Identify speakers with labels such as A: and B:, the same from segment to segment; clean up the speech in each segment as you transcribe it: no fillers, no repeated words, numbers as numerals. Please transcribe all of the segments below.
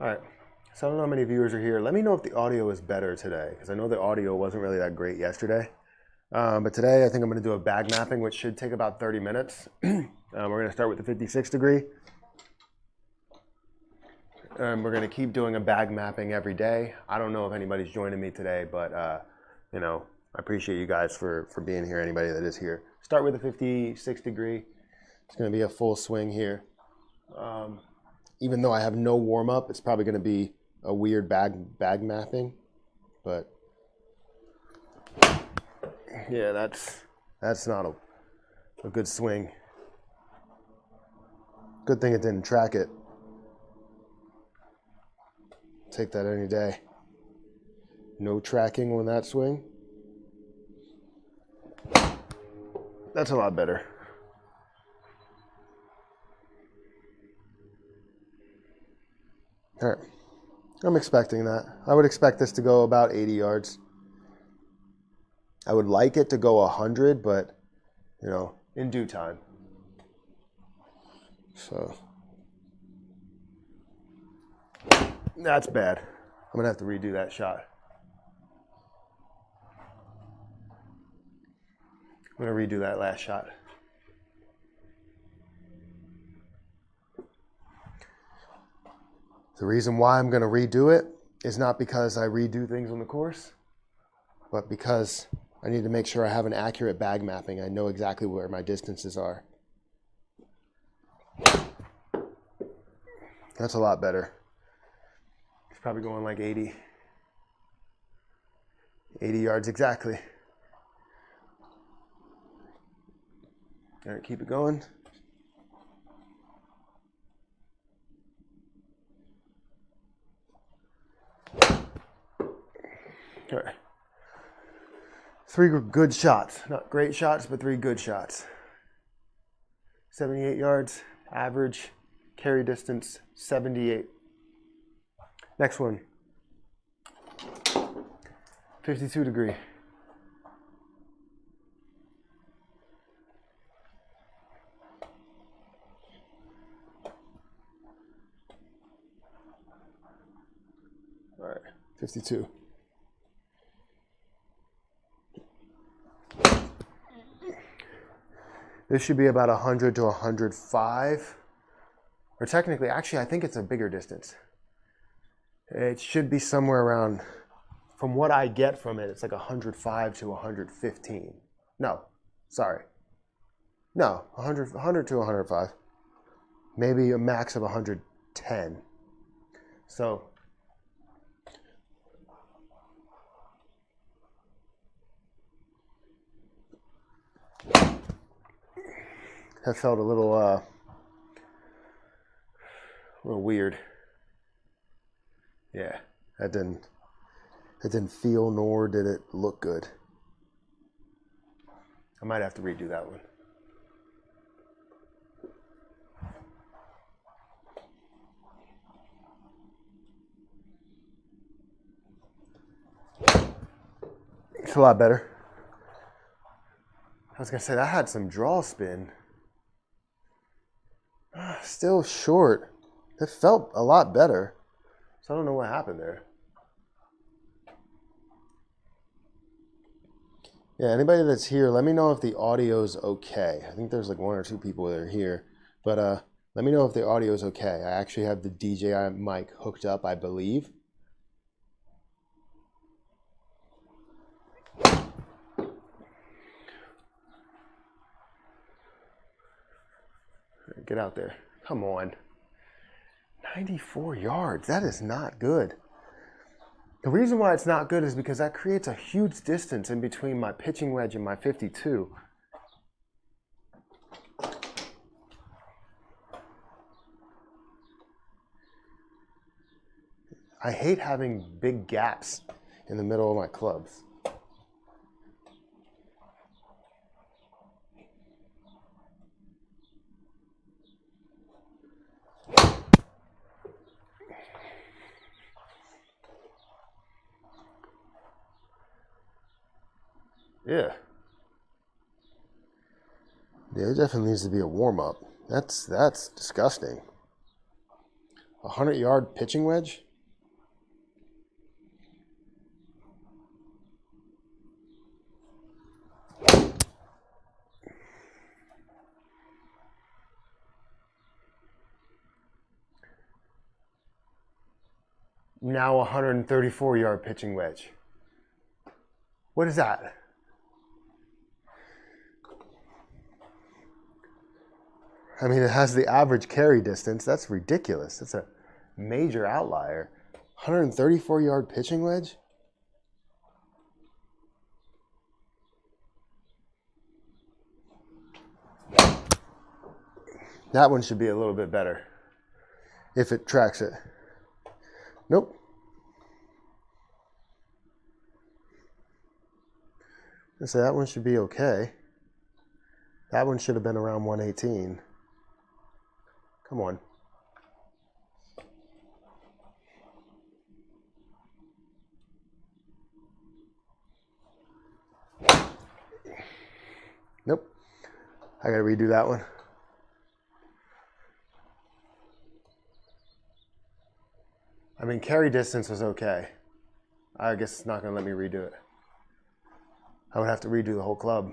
A: All right, so I don't know how many viewers are here. Let me know if the audio is better today, because I know the audio wasn't really that great yesterday. But today I think I'm going to do a bag mapping, which should take about 30 minutes. We're going to start with the 56 degree. And we're going to keep doing a bag mapping every day. I don't know if anybody's joining me today, but you know, I appreciate you guys for being here, anybody that is here. Start with the 56 degree. It's going to be a full swing here. Even though I have no warm-up, it's probably going to be a weird bag mapping. But yeah, that's not a good swing. Good thing it didn't track it. Take that any day. No tracking on that swing. That's a lot better. All right, I'm expecting that. I would expect this to go about 80 yards. I would like it to go 100, but, you know, in due time. So, that's bad. I'm gonna have to redo that shot. I'm gonna redo that last shot. The reason why I'm going to redo it is not because I redo things on the course, but because I need to make sure I have an accurate bag mapping. I know exactly where my distances are. That's a lot better. It's probably going like 80 yards exactly. All right, keep it going. All right. 3 good shots. Not great shots, but 3 good shots. 78 yards, average, carry distance, 78. Next one. 52 degree. All right, 52. This should be about 100 to 105. Or technically, actually, I think it's a bigger distance. It should be somewhere around, from what I get from it, it's like 105 to 115. No, sorry. No, 100 to 105. Maybe a max of 110. So, that felt a little weird. Yeah, that didn't feel nor did it look good. I might have to redo that one. It's a lot better. I was gonna say that had some draw spin. Still short. It felt a lot better. So I don't know what happened there. Yeah, anybody that's here, let me know if the audio's okay. I think there's like 1 or 2 people that are here. But let me know if the audio's okay. I actually have the DJI mic hooked up, I believe. Get out there. Come on. 94 yards. That is not good. The reason why it's not good is because that creates a huge distance in between my pitching wedge and my 52. I hate having big gaps in the middle of my clubs. Yeah. Yeah, it definitely needs to be a warm-up. That's disgusting. 100-yard pitching wedge? Now 134-yard pitching wedge. What is that? I mean, it has the average carry distance. That's ridiculous. That's a major outlier. 134-yard pitching wedge? That one should be a little bit better if it tracks it. Nope. So that one should be okay. That one should have been around 118. Come on. Nope. I gotta redo that one. I mean, carry distance was okay. I guess it's not gonna let me redo it. I would have to redo the whole club.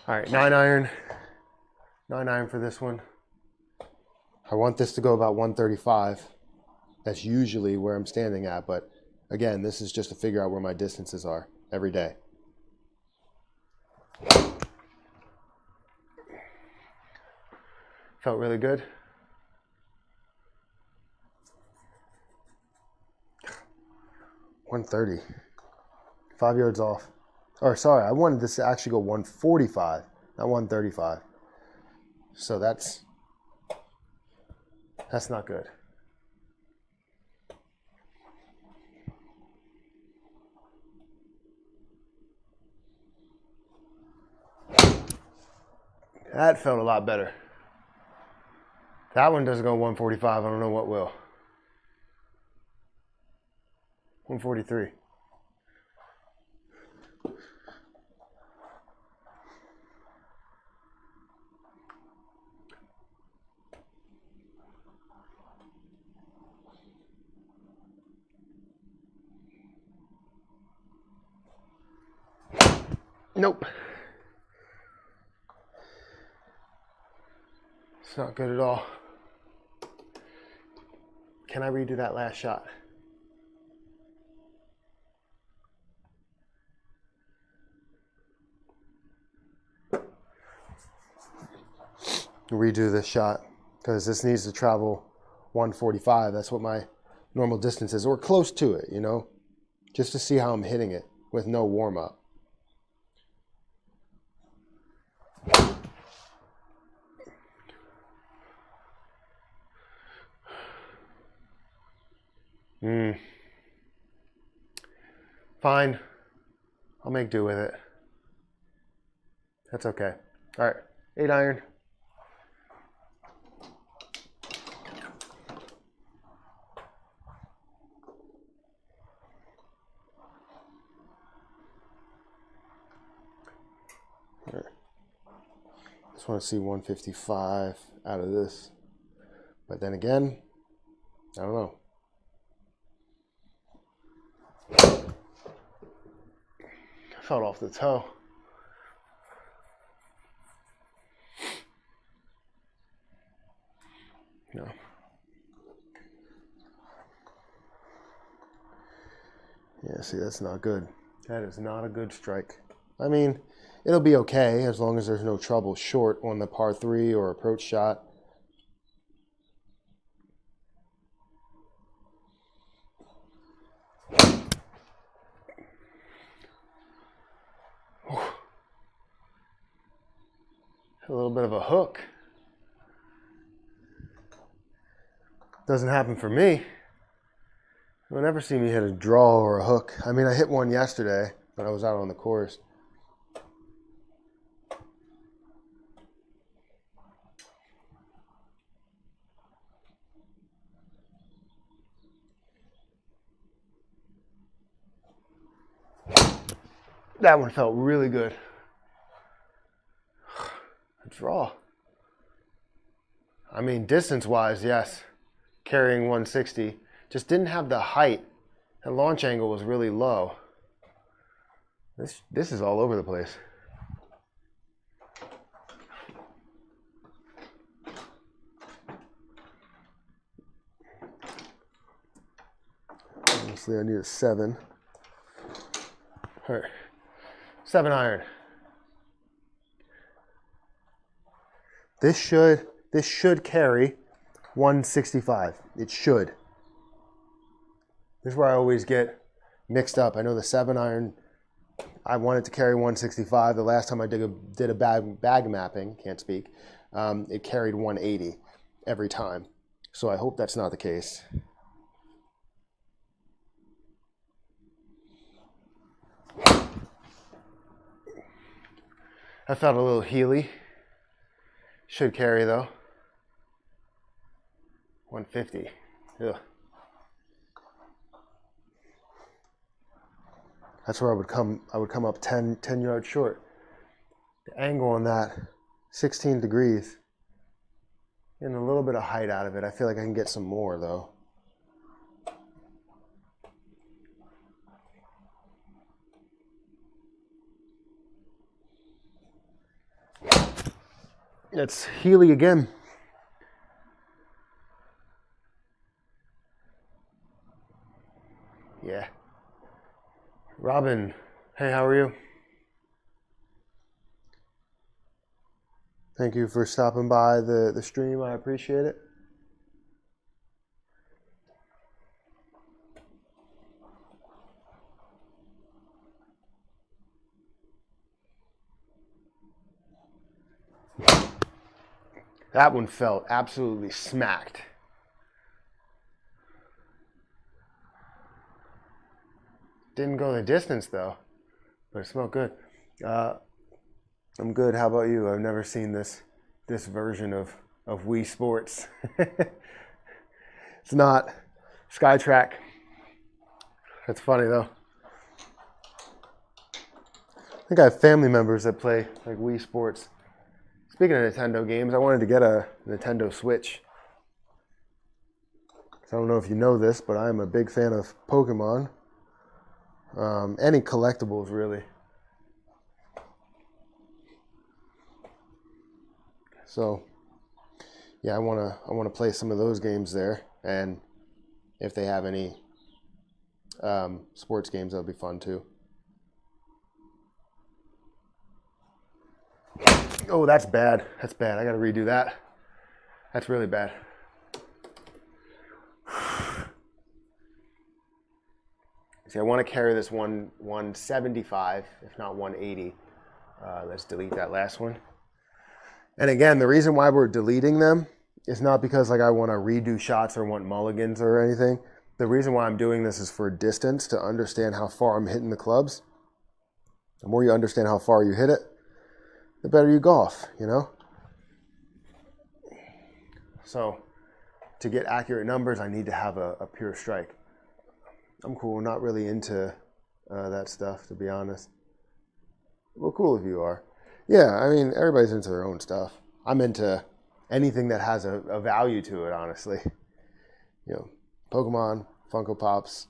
A: All right, 9-iron. 9-iron for this one. I want this to go about 135. That's usually where I'm standing at, but again, this is just to figure out where my distances are every day. Felt really good. $130. 5 yards off. Or sorry, I wanted this to actually go 145, not 135. So that's not good. That felt a lot better. That one doesn't go 145. I don't know what will. 143. Nope. It's not good at all. Can I redo that last shot? Redo this shot because this needs to travel 145. That's what my normal distance is, or close to it, you know, just to see how I'm hitting it with no warm-up. Fine. I'll make do with it. That's okay. All right, 8-iron. All right. Just want to see 155 out of this. But then again, I don't know. Felt off the toe. No. Yeah, see, that's not good. That is not a good strike. I mean, it'll be okay as long as there's no trouble short on the par 3 or approach shot. A little bit of a hook. Doesn't happen for me. You'll never see me hit a draw or a hook. I mean, I hit one yesterday when I was out on the course. That one felt really good. A draw. I mean, distance-wise, yes. Carrying 160. Just didn't have the height. The launch angle was really low. This is all over the place. Obviously, I need a 7. All right. 7 iron. This should carry 165. It should. This is where I always get mixed up. I know the 7 iron, I wanted to carry 165. The last time I did a bag mapping, can't speak, it carried 180 every time. So I hope that's not the case. I felt a little heely. Should carry though. 150. Ugh. That's where I would come up 10 yards short. The angle on that, 16 degrees. Getting a little bit of height out of it. I feel like I can get some more though. It's Healy again. Yeah. Robin, hey, how are you? Thank you for stopping by the stream. I appreciate it. That one felt absolutely smacked. Didn't go the distance though, but it smelled good. I'm good. How about you? I've never seen this version of Wii Sports. It's not SkyTrak. That's funny though. I think I have family members that play like Wii Sports. Speaking of Nintendo games, I wanted to get a Nintendo Switch. So I don't know if you know this, but I'm a big fan of Pokemon. Any collectibles, really. So, yeah, I wanna play some of those games there, and if they have any sports games, that'll be fun too. Oh, that's bad. That's bad. I got to redo that. That's really bad. See, I want to carry this 175, if not 180. Let's delete that last one. And again, the reason why we're deleting them is not because like I want to redo shots or want mulligans or anything. The reason why I'm doing this is for distance, to understand how far I'm hitting the clubs. The more you understand how far you hit it, the better you golf, you know? So to get accurate numbers, I need to have a pure strike. I'm cool, not really into that stuff, to be honest. Well, cool if you are. Yeah, I mean, everybody's into their own stuff. I'm into anything that has a value to it, honestly. You know, Pokemon, Funko Pops,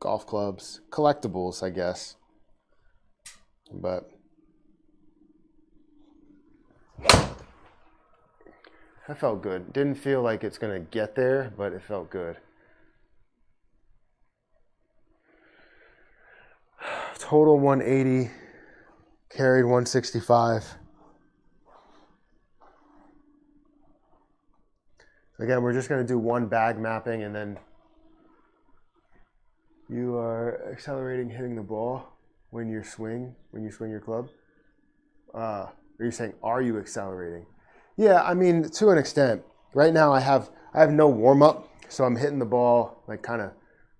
A: golf clubs, collectibles, I guess. But that felt good. Didn't feel like it's going to get there, but it felt good. Total 180, carried 165. Again, we're just going to do one bag mapping, and then you are accelerating hitting the ball when you swing your club. Are you saying, are you accelerating? Yeah, I mean, to an extent. Right now I have no warm-up, so I'm hitting the ball like kind of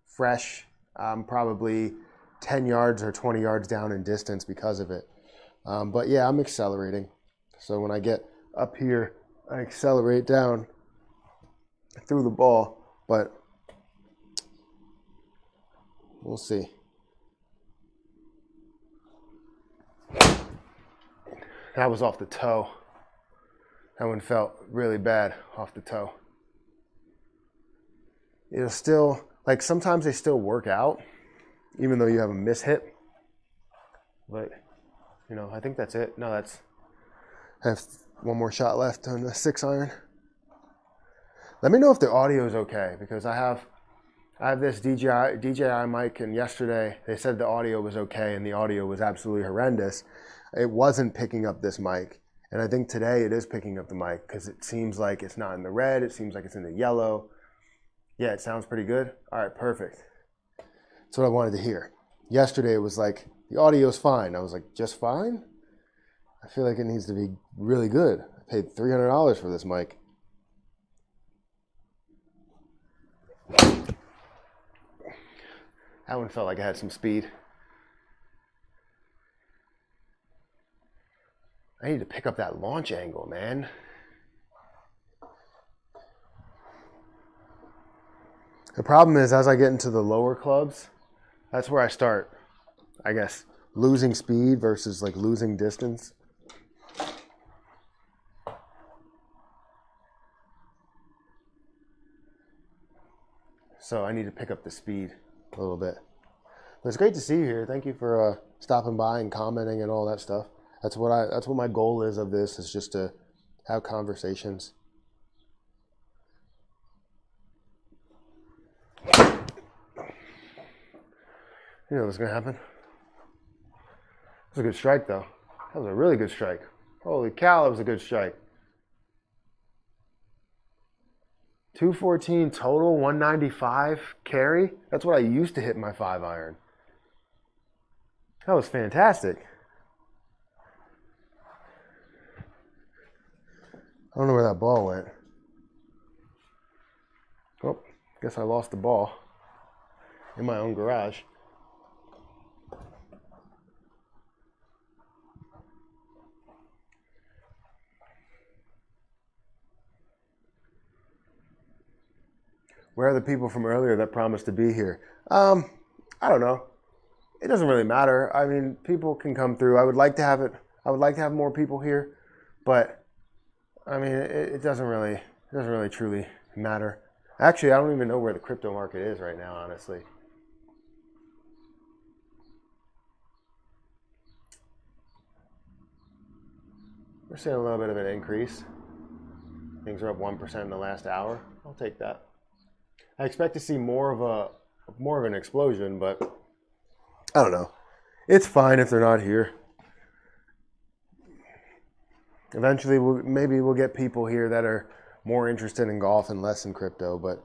A: fresh. I'm probably 10 yards or 20 yards down in distance because of it. But yeah, I'm accelerating. So when I get up here, I accelerate down through the ball, but we'll see. That was off the toe. That one felt really bad off the toe. It'll still, like sometimes they still work out, even though you have a mishit. But, you know, I think that's it. No, I have one more shot left on the 6-iron. Let me know if the audio is okay, because I have this DJI mic, and yesterday they said the audio was okay, and the audio was absolutely horrendous. It wasn't picking up this mic, and I think today it is picking up the mic, because it seems like it's not in the red, it seems like it's in the yellow. Yeah, it sounds pretty good. All right, perfect. That's what I wanted to hear. Yesterday it was like, the audio's fine. I was like, just fine? I feel like it needs to be really good. I paid $300 for this mic. That one felt like it had some speed. I need to pick up that launch angle, man. The problem is, as I get into the lower clubs, that's where I start, I guess, losing speed versus like losing distance. So I need to pick up the speed a little bit. But it's great to see you here. Thank you for stopping by and commenting and all that stuff. That's what my goal is of this, is just to have conversations. You know what's gonna happen? That was a good strike, though. That was a really good strike. Holy cow, that was a good strike. 214 total, 195 carry. That's what I used to hit my 5-iron. That was fantastic. I don't know where that ball went. Oh, guess I lost the ball in my own garage. Where are the people from earlier that promised to be here? I don't know. It doesn't really matter. I mean, people can come through. I would like to have it. I would like to have more people here, but I mean, it doesn't really truly matter. Actually, I don't even know where the crypto market is right now, honestly. We're seeing a little bit of an increase. Things are up 1% in the last hour. I'll take that. I expect to see more of an explosion, but I don't know. It's fine if they're not here. Eventually, maybe we'll get people here that are more interested in golf and less in crypto, but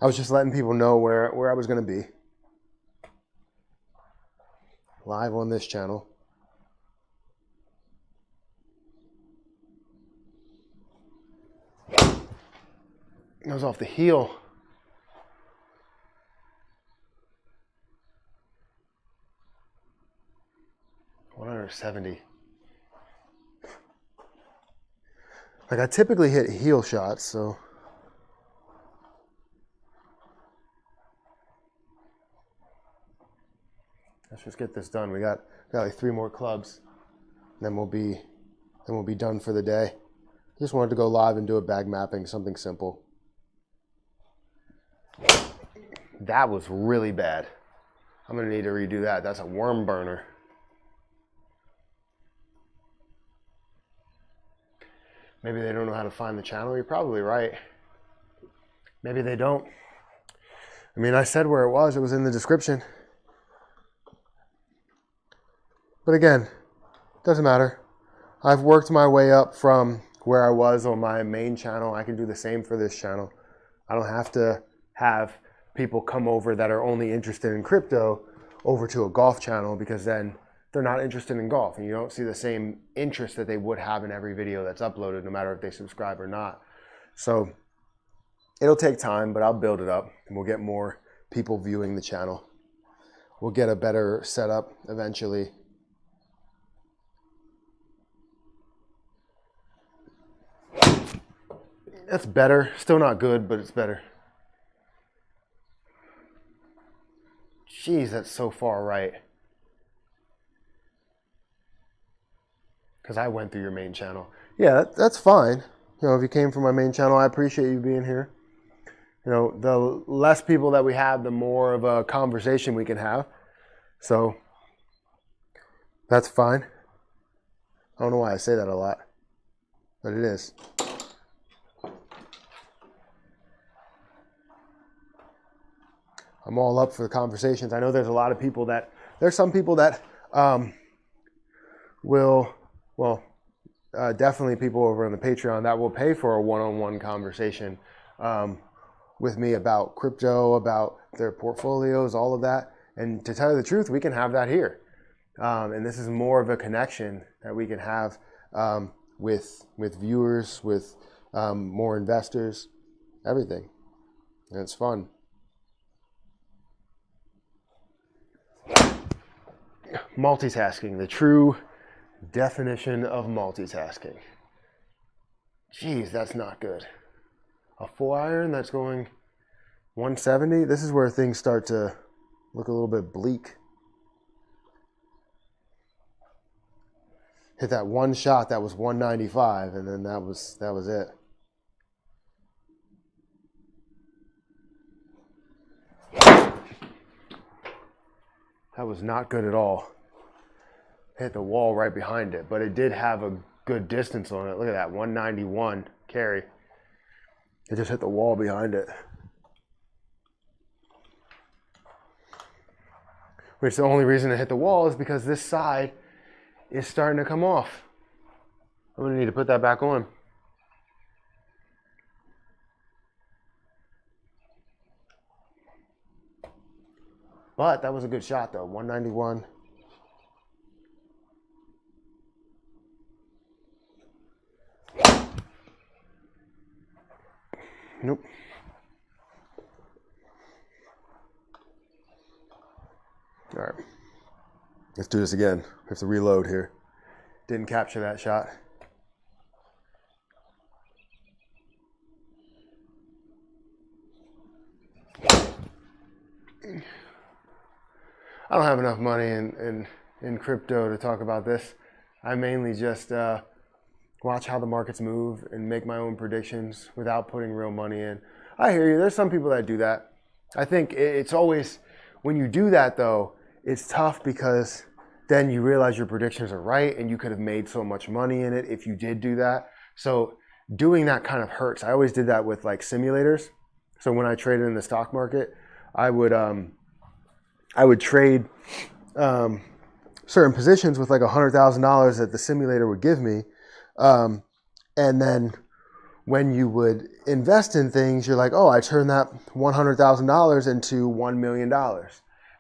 A: I was just letting people know where I was going to be. Live on this channel. That was off the heel. $170. Like, I typically hit heel shots, so let's just get this done. We got like 3 more clubs, then we'll be done for the day. Just wanted to go live and do a bag mapping, something simple. That was really bad. I'm gonna need to redo that. That's a worm burner. Maybe they don't know how to find the channel. You're probably right. Maybe they don't. I mean, I said where it was. It was in the description. But again, doesn't matter. I've worked my way up from where I was on my main channel. I can do the same for this channel. I don't have to have people come over that are only interested in crypto over to a golf channel, because then they're not interested in golf and you don't see the same interest that they would have in every video that's uploaded, no matter if they subscribe or not. So it'll take time, but I'll build it up and we'll get more people viewing the channel. We'll get a better setup eventually. That's better. Still not good, but it's better. Jeez, that's so far right. because I went through your main channel. Yeah, that's fine. You know, if you came from my main channel, I appreciate you being here. You know, the less people that we have, the more of a conversation we can have. So that's fine. I don't know why I say that a lot, but it is. I'm all up for the conversations. I know there's a lot of people that, there's some people that definitely people over on the Patreon that will pay for a one-on-one conversation with me about crypto, about their portfolios, all of that. And to tell you the truth, we can have that here. And this is more of a connection that we can have with viewers, with more investors, everything. And it's fun. Multitasking, the true definition of multitasking. Jeez, that's not good. A 4-iron that's going 170. This is where things start to look a little bit bleak. Hit that one shot that was 195, and then that was it. That was not good at all. Hit the wall right behind it, but it did have a good distance on it. Look at that, 191 carry. It just hit the wall behind it. Which the only reason it hit the wall is because this side is starting to come off. I'm gonna need to put that back on. But that was a good shot though, 191. Nope. All right. Let's do this again. We have to reload here. Didn't capture that shot. I don't have enough money in crypto to talk about this. I mainly just watch how the markets move and make my own predictions without putting real money in. I hear you. There's some people that do that. I think it's always, when you do that though, it's tough because then you realize your predictions are right and you could have made so much money in it if you did do that. So doing that kind of hurts. I always did that with like simulators. So when I traded in the stock market, I would trade certain positions with like $100,000 that the simulator would give me. And then when you would invest in things, you're like, oh, I turned that $100,000 into $1 million.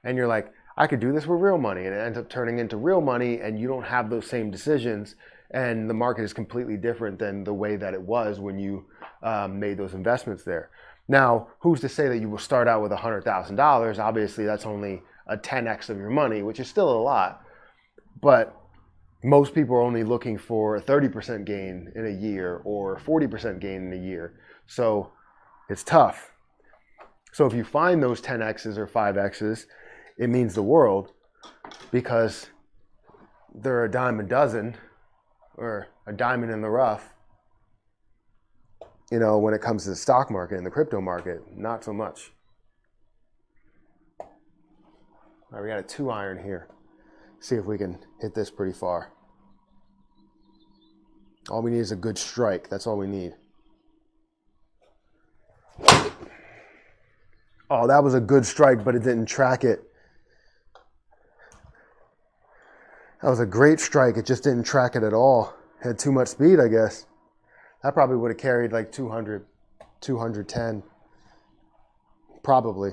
A: And you're like, I could do this with real money. And it ends up turning into real money and you don't have those same decisions. And the market is completely different than the way that it was when you made those investments there. Now, who's to say that you will start out with $100,000? Obviously, that's only a 10x of your money, which is still a lot. But most people are only looking for a 30% gain in a year or 40% gain in a year. So it's tough. So if you find those 10x's or 5x's, it means the world because they're a dime a dozen or a diamond in the rough. You know, when it comes to the stock market and the crypto market, not so much. All right, we got a 2-iron here. See if we can hit this pretty far. All we need is a good strike. That's all we need. Oh, that was a good strike, but it didn't track it. That was a great strike. It just didn't track it at all. Had too much speed, I guess. That probably would have carried like 200, 210. Probably.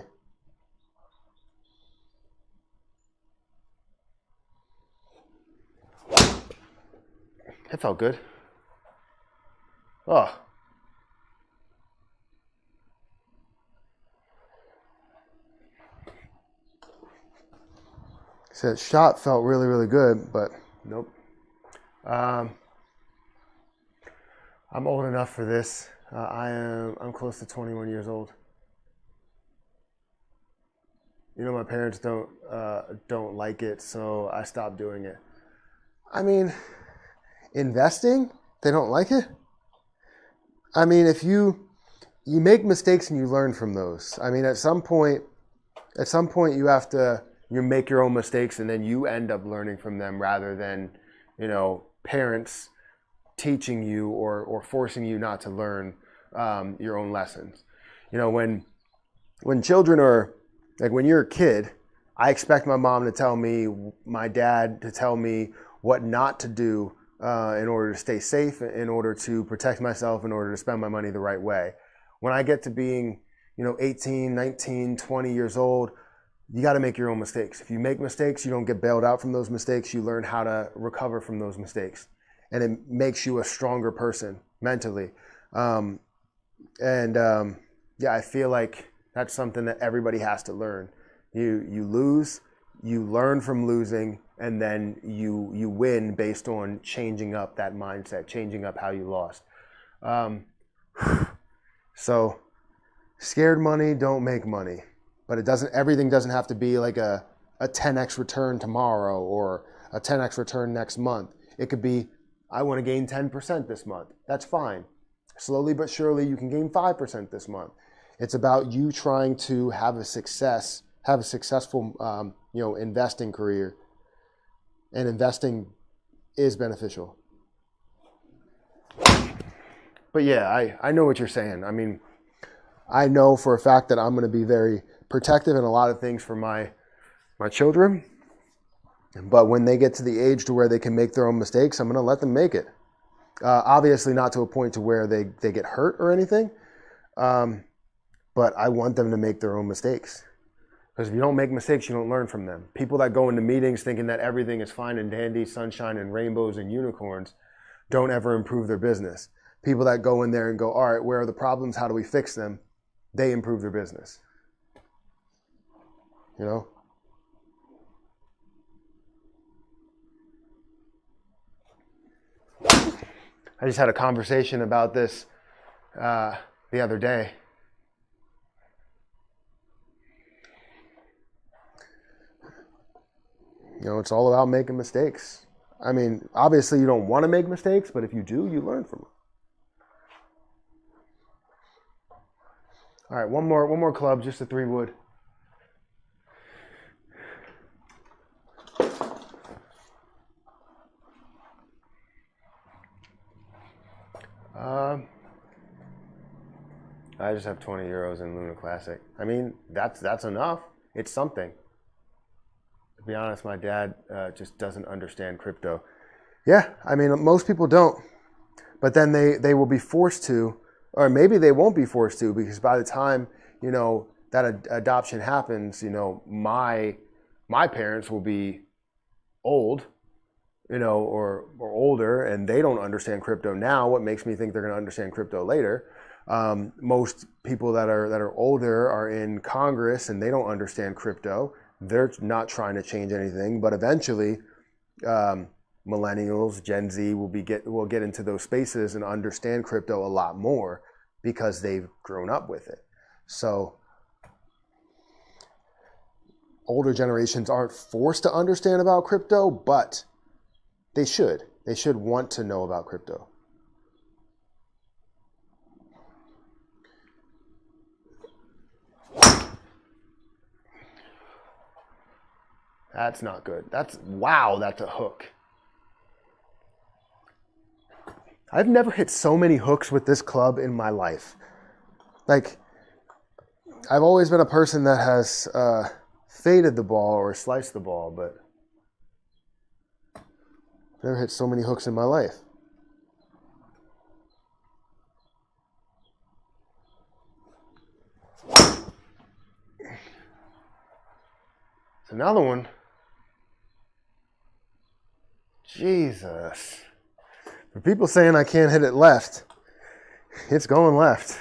A: That felt good. Oh. So that shot felt really, really good, but nope. I'm old enough for this. I'm close to 21 years old. You know, my parents don't like it, so I stopped doing it. I mean, investing, they don't like it. I mean, if you make mistakes and you learn from those. I mean, at some point you have to make your own mistakes and then you end up learning from them rather than, parents teaching you or forcing you not to learn your own lessons. When children are, like when you're a kid, I expect my mom to tell me, my dad to tell me what not to do in order to stay safe, in order to protect myself, in order to spend my money the right way. When I get to being, 18, 19, 20 years old, you got to make your own mistakes. If you make mistakes, you don't get bailed out from those mistakes. You learn how to recover from those mistakes. And it makes you a stronger person mentally. I feel like that's something that everybody has to learn. You lose, you learn from losing, and then you win based on changing up that mindset, changing up how you lost. So scared money don't make money. But everything doesn't have to be like a 10x return tomorrow or a 10x return next month. It could be, I want to gain 10% this month. That's fine. Slowly but surely you can gain 5% this month. It's about you trying to have a successful, investing career. And investing is beneficial. But yeah, I know what you're saying. I mean, I know for a fact that I'm going to be very protective in a lot of things for my children. But when they get to the age to where they can make their own mistakes, I'm going to let them make it. Obviously not to a point to where they get hurt or anything. But I want them to make their own mistakes. Because if you don't make mistakes, you don't learn from them. People that go into meetings thinking that everything is fine and dandy, sunshine and rainbows and unicorns, don't ever improve their business. People that go in there and go, all right, where are the problems? How do we fix them? They improve their business. I just had a conversation about this the other day. It's all about making mistakes. I mean, obviously you don't want to make mistakes, but if you do, you learn from them. All right, one more club, just a 3-wood. I just have 20 euros in Luna Classic. I mean, that's enough. It's something. To be honest, my dad just doesn't understand crypto. Yeah, I mean, most people don't. But then they will be forced to, or maybe they won't be forced to, because by the time, that adoption happens, my parents will be old, or older, and they don't understand crypto now. What makes me think they're going to understand crypto later? Most people that are older are in Congress and they don't understand crypto. They're not trying to change anything, but eventually, millennials, Gen Z will get into those spaces and understand crypto a lot more because they've grown up with it. So older generations aren't forced to understand about crypto, but they should. They should want to know about crypto. That's not good. That's a hook. I've never hit so many hooks with this club in my life. Like, I've always been a person that has faded the ball or sliced the ball, but I've never hit so many hooks in my life. It's another one. Jesus. For people saying I can't hit it left, it's going left.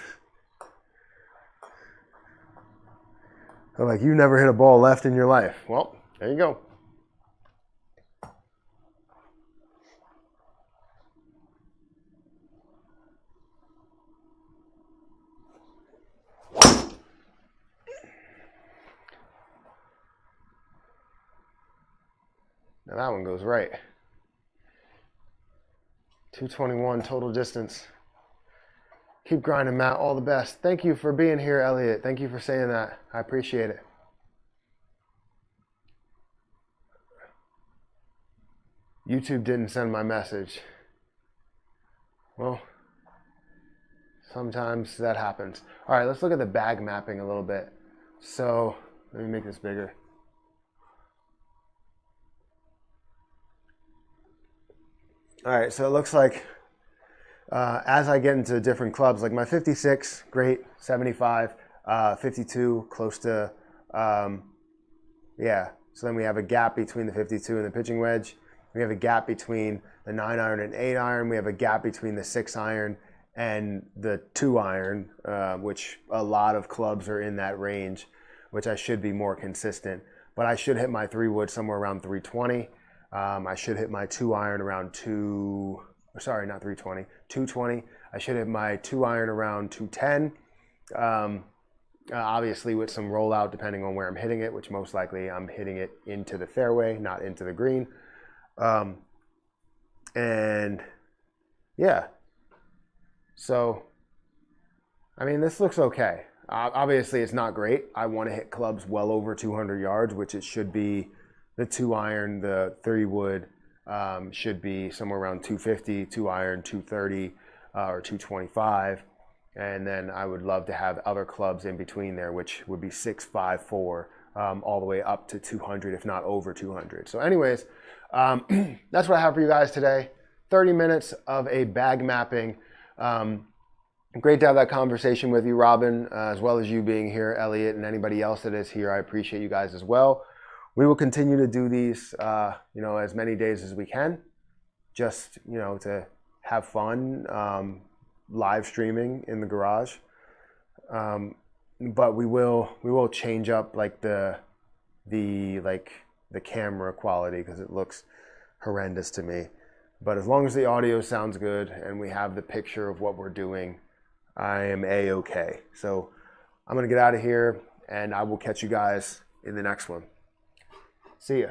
A: They're like, you never hit a ball left in your life. Well, there you go. Now that one goes right. 221 total distance. Keep grinding, Matt. All the best. Thank you for being here, Elliot. Thank you for saying that. I appreciate it. YouTube didn't send my message. Well, sometimes that happens. All right, let's look at the bag mapping a little bit. So let me make this bigger. All right, so it looks like as I get into different clubs, like my 56, great, 75, 52, close to, yeah. So then we have a gap between the 52 and the pitching wedge. We have a gap between the 9 iron and 8 iron. We have a gap between the 6 iron and the 2 iron, which a lot of clubs are in that range, which I should be more consistent. But I should hit my 3 wood somewhere around 320. I should hit my 2 iron around 220. I should hit my 2 iron around 210. Obviously with some rollout depending on where I'm hitting it, which most likely I'm hitting it into the fairway, not into the green. And yeah, so, I mean, this looks okay. Obviously it's not great. I want to hit clubs well over 200 yards, which it should be. The 2 iron, the 3 wood should be somewhere around 250, 2 iron, 230 or 225. And then I would love to have other clubs in between there, which would be 6, 5, 4, all the way up to 200, if not over 200. So anyways, that's what I have for you guys today. 30 minutes of a bag mapping. Great to have that conversation with you, Robin, as well as you being here, Elliot, and anybody else that is here. I appreciate you guys as well. We will continue to do these, as many days as we can, just, to have fun, live streaming in the garage. But we will change up like the camera quality because it looks horrendous to me. But as long as the audio sounds good and we have the picture of what we're doing, I am A-okay. So I'm going to get out of here and I will catch you guys in the next one. See ya.